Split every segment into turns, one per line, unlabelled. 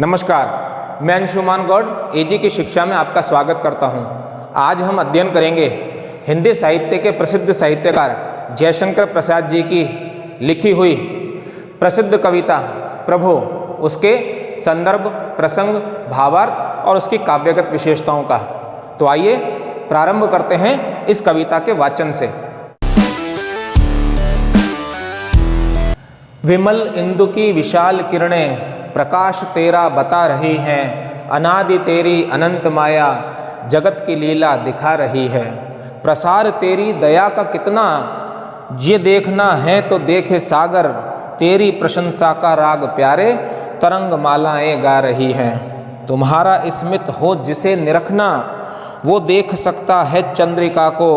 नमस्कार, मैं अंशुमान गौड़ एजी की शिक्षा में आपका स्वागत करता हूं। आज हम अध्ययन करेंगे हिंदी साहित्य के प्रसिद्ध साहित्यकार जयशंकर प्रसाद जी की लिखी हुई प्रसिद्ध कविता प्रभो, उसके संदर्भ, प्रसंग, भावार्थ और उसकी काव्यगत विशेषताओं का। तो आइए प्रारंभ करते हैं इस कविता के वाचन से। विमल इंदु की विशाल किरणें प्रकाश तेरा बता रही हैं, अनादि तेरी अनंत माया जगत की लीला दिखा रही है। प्रसार तेरी दया का कितना, ये देखना है तो देखे सागर, तेरी प्रशंसा का राग प्यारे तरंग मालाएं गा रही हैं। तुम्हारा स्मित हो जिसे निरखना, वो देख सकता है चंद्रिका को,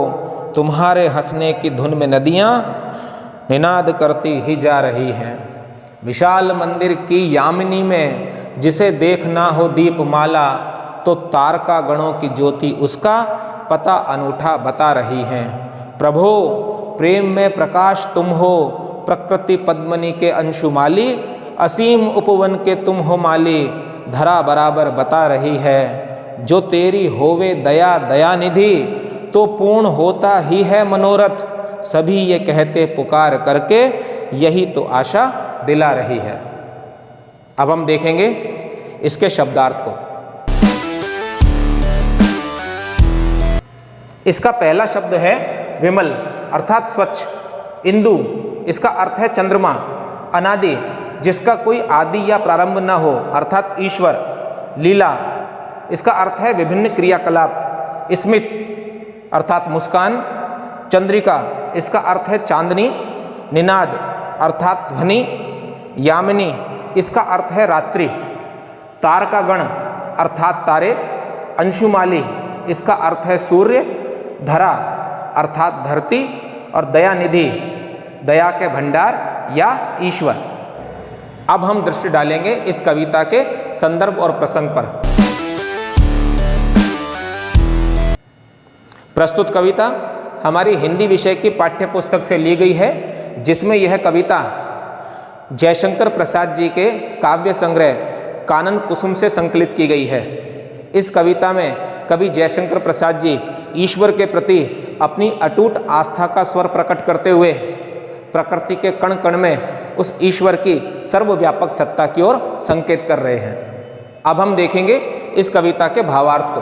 तुम्हारे हंसने की धुन में नदियाँ निनाद करती ही जा रही हैं। विशाल मंदिर की यामिनी में जिसे देखना हो दीपमाला, तो तारका गणों की ज्योति उसका पता अनूठा बता रही हैं। प्रभो, प्रेम में प्रकाश तुम हो, प्रकृति पद्मनी के अंशुमाली, असीम उपवन के तुम हो माली, धरा बराबर बता रही है। जो तेरी होवे दया दयानिधि, तो पूर्ण होता ही है मनोरथ, सभी ये कहते पुकार करके, यही तो आशा दिला रही है। अब हम देखेंगे इसके शब्दार्थ को। इसका पहला शब्द है विमल अर्थात स्वच्छ, इंदु इसका अर्थ है चंद्रमा, अनादि जिसका कोई आदि या प्रारंभ न हो अर्थात ईश्वर, लीला इसका अर्थ है विभिन्न क्रियाकलाप, स्मित अर्थात मुस्कान, चंद्रिका इसका अर्थ है चांदनी, निनाद अर्थात ध्वनि, यामिनी इसका अर्थ है रात्रि, तारकागण अर्थात तारे, अंशुमाली इसका अर्थ है सूर्य, धरा अर्थात धरती और दयानिधि दया के भंडार या ईश्वर। अब हम दृष्टि डालेंगे इस कविता के संदर्भ और प्रसंग पर। प्रस्तुत कविता हमारी हिंदी विषय की पाठ्य पुस्तक से ली गई है, जिसमें यह कविता जयशंकर प्रसाद जी के काव्य संग्रह कानन कुसुम से संकलित की गई है। इस कविता में कवि जयशंकर प्रसाद जी ईश्वर के प्रति अपनी अटूट आस्था का स्वर प्रकट करते हुए प्रकृति के कण कण में उस ईश्वर की सर्वव्यापक सत्ता की ओर संकेत कर रहे हैं। अब हम देखेंगे इस कविता के भावार्थ को।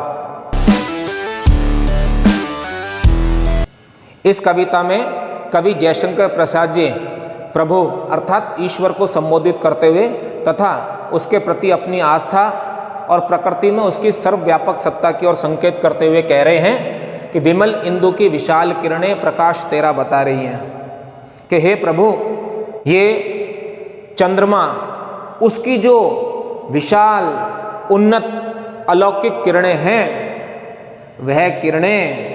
इस कविता में कवि जयशंकर प्रसाद जी प्रभु अर्थात ईश्वर को संबोधित करते हुए तथा उसके प्रति अपनी आस्था और प्रकृति में उसकी सर्वव्यापक सत्ता की ओर संकेत करते हुए कह रहे हैं कि विमल इंदु की विशाल किरणें प्रकाश तेरा बता रही हैं कि हे प्रभु, ये चंद्रमा उसकी जो विशाल उन्नत अलौकिक किरणें हैं, वह किरणें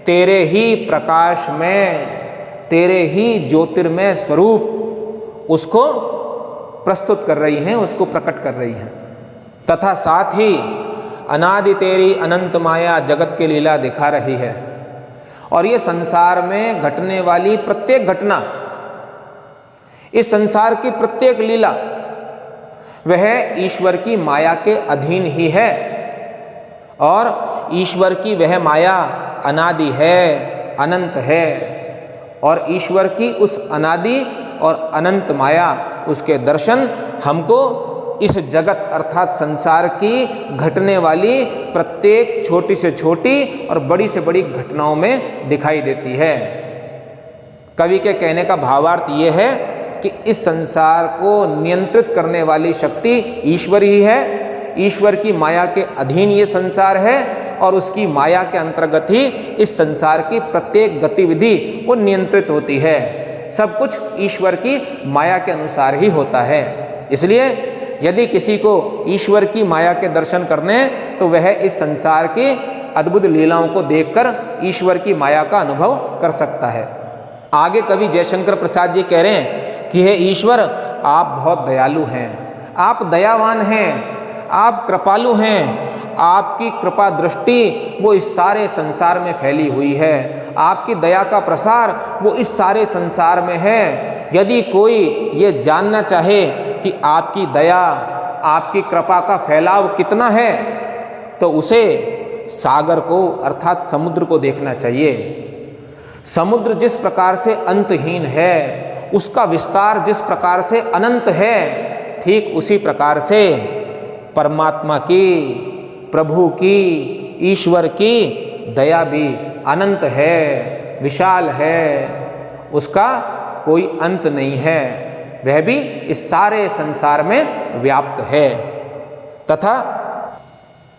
तेरे ही प्रकाश में, तेरे ही ज्योतिर्मय स्वरूप उसको प्रस्तुत कर रही हैं, उसको प्रकट कर रही हैं, तथा साथ ही अनादि तेरी अनंत माया जगत की लीला दिखा रही है। और ये संसार में घटने वाली प्रत्येक घटना, इस संसार की प्रत्येक लीला वह ईश्वर की माया के अधीन ही है, और ईश्वर की वह माया अनादि है, अनंत है, और ईश्वर की उस अनादि और अनंत माया, उसके दर्शन हमको इस जगत अर्थात संसार की घटने वाली प्रत्येक छोटी से छोटी और बड़ी से बड़ी घटनाओं में दिखाई देती है। कवि के कहने का भावार्थ ये है कि इस संसार को नियंत्रित करने वाली शक्ति ईश्वर ही है, ईश्वर की माया के अधीन ये संसार है, और उसकी माया के अंतर्गत ही इस संसार की प्रत्येक गतिविधि वो नियंत्रित होती है। सब कुछ ईश्वर की माया के अनुसार ही होता है। इसलिए यदि किसी को ईश्वर की माया के दर्शन करने हैं, तो वह इस संसार की अद्भुत लीलाओं को देखकर ईश्वर की माया का अनुभव कर सकता है। आगे कवि जयशंकर प्रसाद जी कह रहे हैं कि हे ईश्वर, आप बहुत दयालु हैं, आप दयावान हैं, आप कृपालु हैं, आपकी कृपा दृष्टि वो इस सारे संसार में फैली हुई है, आपकी दया का प्रसार वो इस सारे संसार में है। यदि कोई ये जानना चाहे कि आपकी दया, आपकी कृपा का फैलाव कितना है, तो उसे सागर को अर्थात समुद्र को देखना चाहिए। समुद्र जिस प्रकार से अंतहीन है, उसका विस्तार जिस प्रकार से अनंत है, ठीक उसी प्रकार से परमात्मा की, प्रभु की, ईश्वर की दया भी अनंत है, विशाल है, उसका कोई अंत नहीं है, वह भी इस सारे संसार में व्याप्त है। तथा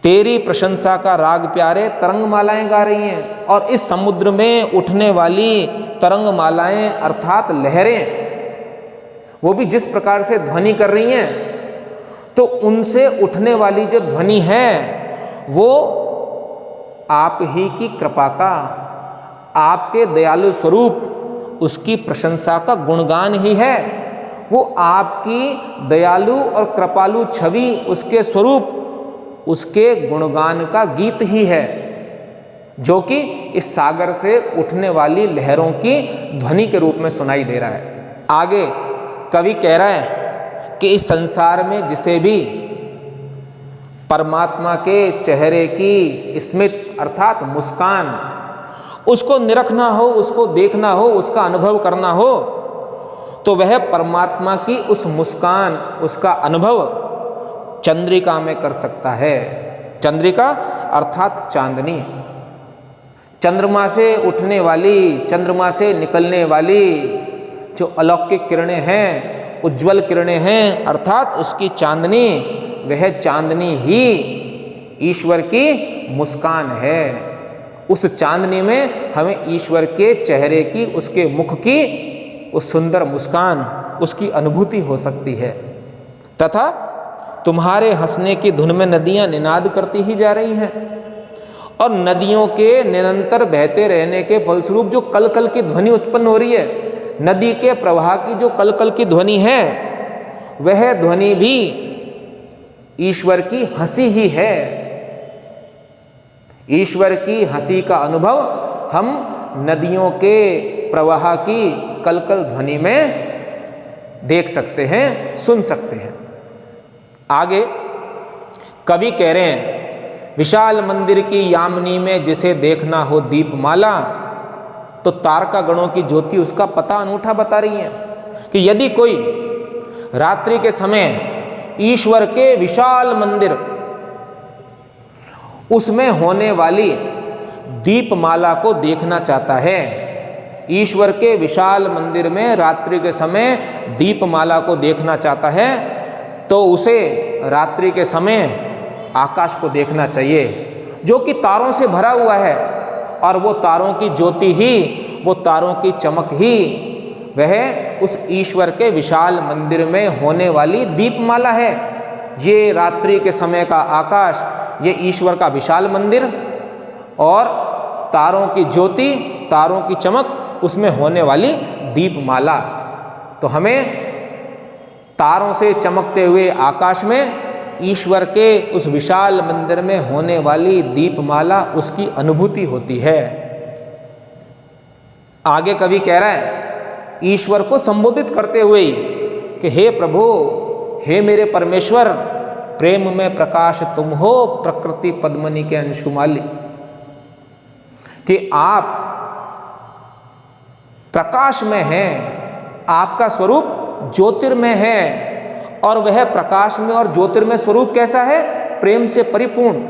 तेरी प्रशंसा का राग प्यारे तरंग मालाएं गा रही हैं, और इस समुद्र में उठने वाली तरंग मालाएं अर्थात लहरें, वो भी जिस प्रकार से ध्वनि कर रही हैं, तो उनसे उठने वाली जो ध्वनि है वो आप ही की कृपा का, आपके दयालु स्वरूप, उसकी प्रशंसा का गुणगान ही है। वो आपकी दयालु और कृपालु छवि, उसके स्वरूप, उसके गुणगान का गीत ही है, जो कि इस सागर से उठने वाली लहरों की ध्वनि के रूप में सुनाई दे रहा है। आगे कवि कह रहा है कि इस संसार में जिसे भी परमात्मा के चेहरे की स्मित अर्थात मुस्कान, उसको निरखना हो, उसको देखना हो, उसका अनुभव करना हो, तो वह परमात्मा की उस मुस्कान, उसका अनुभव चंद्रिका में कर सकता है। चंद्रिका अर्थात चांदनी, चंद्रमा से उठने वाली, चंद्रमा से निकलने वाली जो अलौकिक किरणें हैं, उज्जवल किरणें हैं, अर्थात उसकी चांदनी, वह चांदनी ही ईश्वर की मुस्कान है। उस चांदनी में हमें ईश्वर के चेहरे की, उसके मुख की उस सुंदर मुस्कान, उसकी अनुभूति हो सकती है। तथा तुम्हारे हंसने की धुन में नदियां निनाद करती ही जा रही हैं, और नदियों के निरंतर बहते रहने के फलस्वरूप जो कल कल की ध्वनि उत्पन्न हो रही है, नदी के प्रवाह की जो कल कल की ध्वनि है, वह ध्वनि भी ईश्वर की हंसी ही है। ईश्वर की हंसी का अनुभव हम नदियों के प्रवाह की कलकल ध्वनि में देख सकते हैं, सुन सकते हैं। आगे कवि कह रहे हैं, विशाल मंदिर की यामिनी में जिसे देखना हो दीपमाला, तो तारका गणों की ज्योति उसका पता अनूठा बता रही है कि यदि कोई रात्रि के समय ईश्वर के विशाल मंदिर, उसमें होने वाली दीपमाला को देखना चाहता है, ईश्वर के विशाल मंदिर में रात्रि के समय दीपमाला को देखना चाहता है, तो उसे रात्रि के समय आकाश को देखना चाहिए, जो कि तारों से भरा हुआ है, और वो तारों की ज्योति ही, वो तारों की चमक ही, वह उस ईश्वर के विशाल मंदिर में होने वाली दीपमाला है। ये रात्रि के समय का आकाश, ये ईश्वर का विशाल मंदिर, और तारों की ज्योति, तारों की चमक, उसमें होने वाली दीपमाला। तो हमें तारों से चमकते हुए आकाश में ईश्वर के उस विशाल मंदिर में होने वाली दीपमाला, उसकी अनुभूति होती है। आगे कवि कह रहा है, ईश्वर को संबोधित करते हुए कि हे प्रभु, हे मेरे परमेश्वर, प्रेम में प्रकाश तुम हो, प्रकृति पद्मनी के अंशुमाली, कि आप प्रकाश में हैं, आपका स्वरूप ज्योतिर्मय है, और वह प्रकाश में और ज्योतिर्मय स्वरूप कैसा है? प्रेम से परिपूर्ण।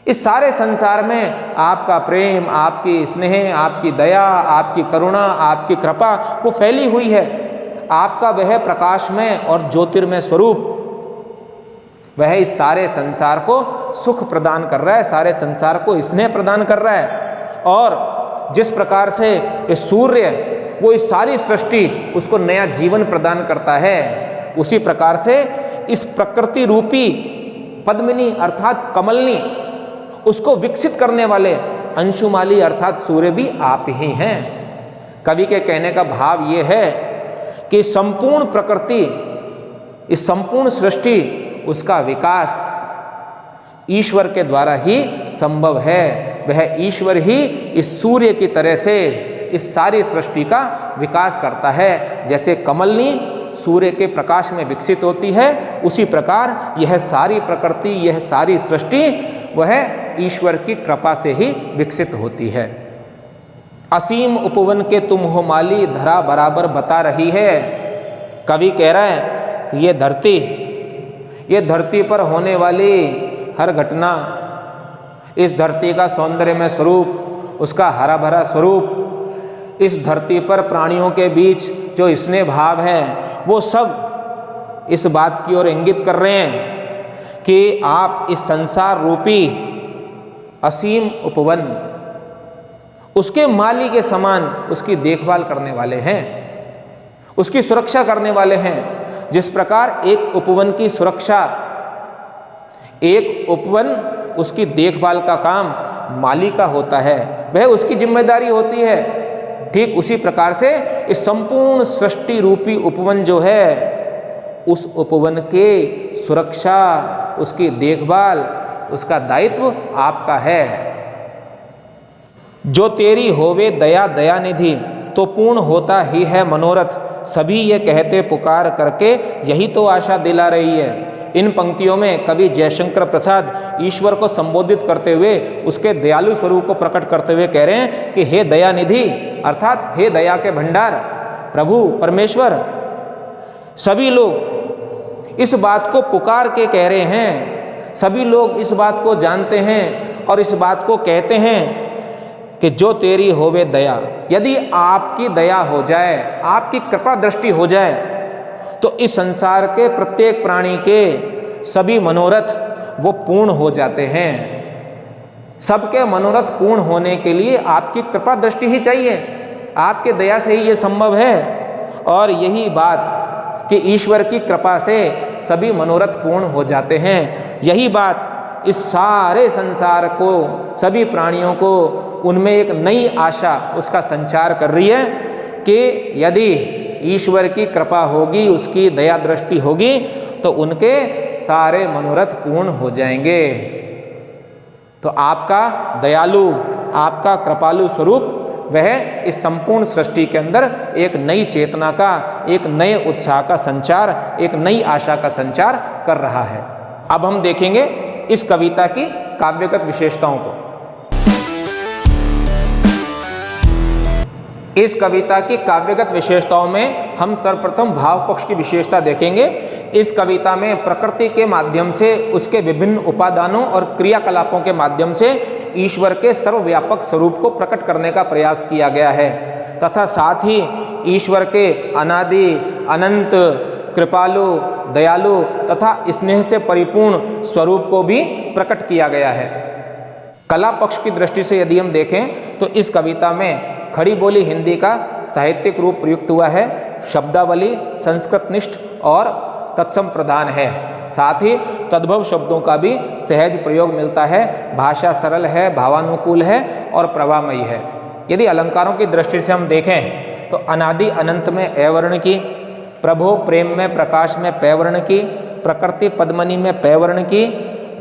इस सारे संसार में आपका प्रेम, आपकी स्नेह, आपकी दया, आपकी करुणा, आपकी कृपा वो फैली हुई है। आपका वह प्रकाशमय और ज्योतिर्मय स्वरूप, वह इस सारे संसार को सुख प्रदान कर रहा है, सारे संसार को स्नेह प्रदान कर रहा है। और जिस प्रकार से ये सूर्य, वो इस सारी सृष्टि, उसको नया जीवन प्रदान करता है, उसी प्रकार से इस प्रकृति रूपी पद्मिनी अर्थात कमलनी, उसको विकसित करने वाले अंशुमाली अर्थात सूर्य भी आप ही हैं। कवि के कहने का भाव ये है कि संपूर्ण प्रकृति, इस संपूर्ण सृष्टि, उसका विकास ईश्वर के द्वारा ही संभव है। वह ईश्वर ही इस सूर्य की तरह से इस सारी सृष्टि का विकास करता है। जैसे कमलनी सूर्य के प्रकाश में विकसित होती है, उसी प्रकार यह सारी प्रकृति, यह सारी सृष्टि वह ईश्वर की कृपा से ही विकसित होती है। असीम उपवन के तुम हो माली, धरा बराबर बता रही है। कवि कह रहा है कि ये धरती पर होने वाली हर घटना, इस धरती का सौंदर्यमय स्वरूप, उसका हरा भरा स्वरूप, इस धरती पर प्राणियों के बीच जो स्नेह भाव है, वो सब इस बात की ओर इंगित कर रहे हैं कि आप इस संसार रूपी असीम उपवन, उसके माली के समान उसकी देखभाल करने वाले हैं, उसकी सुरक्षा करने वाले हैं। जिस प्रकार एक उपवन की सुरक्षा, एक उपवन उसकी देखभाल का काम माली का होता है, वह उसकी जिम्मेदारी होती है, ठीक उसी प्रकार से इस संपूर्ण सृष्टि रूपी उपवन जो है, उस उपवन के सुरक्षा, उसकी देखभाल, उसका दायित्व आपका है। जो तेरी होवे दया दयानिधि, तो पूर्ण होता ही है मनोरथ, सभी ये कहते पुकार करके यही तो आशा दिला रही है। इन पंक्तियों में कवि जयशंकर प्रसाद ईश्वर को संबोधित करते हुए उसके दयालु स्वरूप को प्रकट करते हुए कह रहे हैं कि हे दयानिधि, अर्थात हे दया के भंडार प्रभु परमेश्वर, सभी लोग इस बात को पुकार के कह रहे हैं, सभी लोग इस बात को जानते हैं और इस बात को कहते हैं कि जो तेरी होवे दया, यदि आपकी दया हो जाए, आपकी कृपा दृष्टि हो जाए, तो इस संसार के प्रत्येक प्राणी के सभी मनोरथ वो पूर्ण हो जाते हैं। सबके मनोरथ पूर्ण होने के लिए आपकी कृपा दृष्टि ही चाहिए, आपके दया से ही ये संभव है। और यही बात कि ईश्वर की कृपा से सभी मनोरथ पूर्ण हो जाते हैं, यही बात इस सारे संसार को, सभी प्राणियों को, उनमें एक नई आशा उसका संचार कर रही है कि यदि ईश्वर की कृपा होगी, उसकी दया दृष्टि होगी, तो उनके सारे मनोरथ पूर्ण हो जाएंगे। तो आपका दयालु, आपका कृपालु स्वरूप वह इस संपूर्ण सृष्टि के अंदर एक नई चेतना का, एक नए उत्साह का संचार, एक नई आशा का संचार कर रहा है। अब हम देखेंगे इस कविता की काव्यगत विशेषताओं को। इस कविता की काव्यगत विशेषताओं में हम सर्वप्रथम भाव पक्ष की विशेषता देखेंगे। इस कविता में प्रकृति के माध्यम से, उसके विभिन्न उपादानों और क्रियाकलापों के माध्यम से ईश्वर के सर्वव्यापक स्वरूप को प्रकट करने का प्रयास किया गया है, तथा साथ ही ईश्वर के अनादि, अनंत, कृपालु, दयालु तथा स्नेह से परिपूर्ण स्वरूप को भी प्रकट किया गया है। कला पक्ष की दृष्टि से यदि हम देखें तो इस कविता में खड़ी बोली हिंदी का साहित्यिक रूप प्रयुक्त हुआ है, शब्दावली संस्कृतनिष्ठ और तत्सम प्रधान है, साथ ही तद्भव शब्दों का भी सहज प्रयोग मिलता है, भाषा सरल है, भावानुकूल है और प्रवाहमयी है। यदि अलंकारों की दृष्टि से हम देखें तो अनादि अनंत में अवर्ण की, प्रभो प्रेम में प्रकाश में पैवर्ण की, प्रकृति पद्मनि में पैवर्ण की,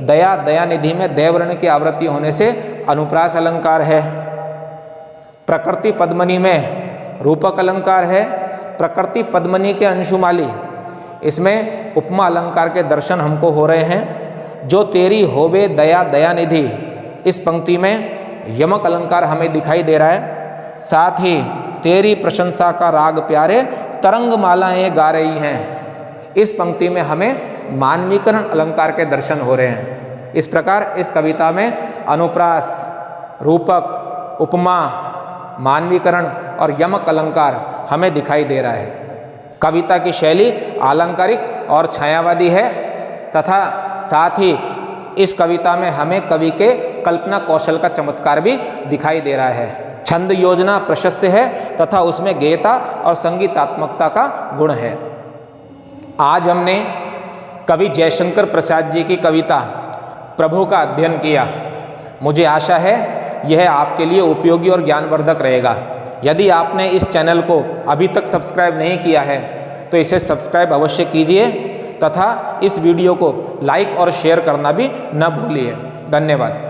दया दयानिधि में देवर्ण की आवृत्ति होने से अनुप्रास अलंकार है। प्रकृति पद्मनि में रूपक अलंकार है। प्रकृति पद्मनि के अंशुमाली, इसमें उपमा अलंकार के दर्शन हमको हो रहे हैं। जो तेरी होवे दया दयानिधि, इस पंक्ति में यमक अलंकार हमें दिखाई दे रहा है। साथ ही तेरी प्रशंसा का राग प्यारे तरंग मालाएं गा रही हैं, इस पंक्ति में हमें मानवीकरण अलंकार के दर्शन हो रहे हैं। इस प्रकार इस कविता में अनुप्रास, रूपक, उपमा, मानवीकरण और यमक अलंकार हमें दिखाई दे रहा है। कविता की शैली आलंकारिक और छायावादी है, तथा साथ ही इस कविता में हमें कवि के कल्पना कौशल का चमत्कार भी दिखाई दे रहा है। छंद योजना प्रशस्य है तथा उसमें गेयता और संगीतात्मकता का गुण है। आज हमने कवि जयशंकर प्रसाद जी की कविता प्रभु का अध्ययन किया। मुझे आशा है यह आपके लिए उपयोगी और ज्ञानवर्धक रहेगा। यदि आपने इस चैनल को अभी तक सब्सक्राइब नहीं किया है तो इसे सब्सक्राइब अवश्य कीजिए तथा इस वीडियो को लाइक और शेयर करना भी न भूलिए। धन्यवाद।